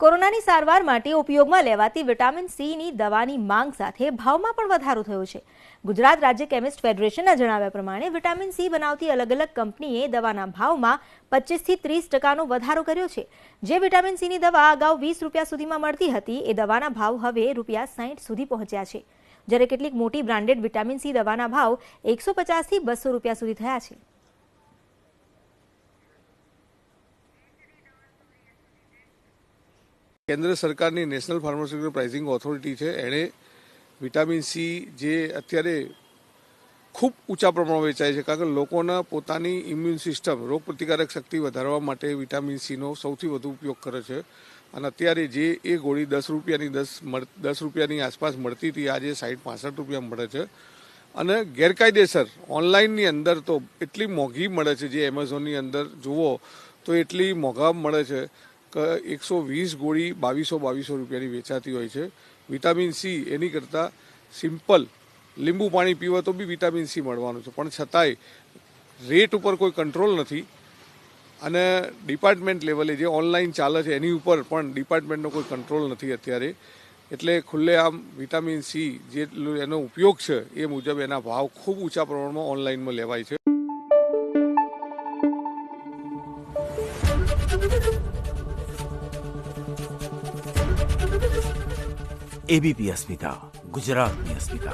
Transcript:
કોરોનાની સારવાર માટે ઉપયોગમાં લેવાતી વિટામિન સીની દવાની માંગ સાથે ભાવમાં પણ વધારો થયો છે। ગુજરાત રાજ્ય કેમિસ્ટ ફેડરેશનના જણાવ્યા પ્રમાણે વિટામિન સી બનાવતી અલગ અલગ કંપનીએ દવાના ભાવમાં 25 થી 30% વધારો કર્યો છે। જે વિટામિન સીની દવા અગાઉ 20 રૂપિયા સુધીમાં મળતી હતી એ દવાના ભાવ હવે ₹60 સુધી પહોંચ્યા છે, જ્યારે કેટલીક મોટી બ્રાન્ડેડ વિટામિન સી દવાના ભાવ 150 થી 200 રૂપિયા સુધી થયા છે। કેન્દ્ર સરકારની નેશનલ ફાર્માસ્યુટિકલ પ્રાઇસિંગ ઓથોરિટી છે, એણે વિટામિન સી જે અત્યારે ખૂબ ઊંચા પ્રમાણમાં વેચાય છે, કારણ કે લોકોના પોતાની ઇમ્યુન સિસ્ટમ રોગપ્રતિકારક શક્તિ વધારવા માટે વિટામિન સીનો સૌથી વધુ ઉપયોગ કરે છે। અને અત્યારે જે એ ગોળી 10 રૂપિયાની આસપાસ મળતી હતી, આજે 60-65 રૂપિયા મળે છે। અને ગેરકાયદેસર ઓનલાઈનની અંદર તો એટલી મોંઘી મળે છે, જે એમેઝોનની અંદર જુઓ તો એટલી મોંઘા મળે છે કે 120 ગોળી 2200 રૂપિયાની વેચાતી હોય છે। વિટામિન સી એની કરતાં સિમ્પલ લીંબુ પાણી પીવા તો બી વિટામિન સી મળવાનું છે, પણ છતાંય રેટ ઉપર કોઈ કંટ્રોલ નથી। અને ડિપાર્ટમેન્ટ લેવલે જે ઓનલાઈન ચાલે છે એની ઉપર પણ ડિપાર્ટમેન્ટનો કોઈ કંટ્રોલ નથી અત્યારે। એટલે ખુલ્લેઆમ વિટામિન સી જે એનો ઉપયોગ છે એ મુજબ એના ભાવ ખૂબ ઊંચા પ્રમાણમાં ઓનલાઈનમાં લેવાય છે। एबीपी अस्मिता, गुजरातनी अस्मिता।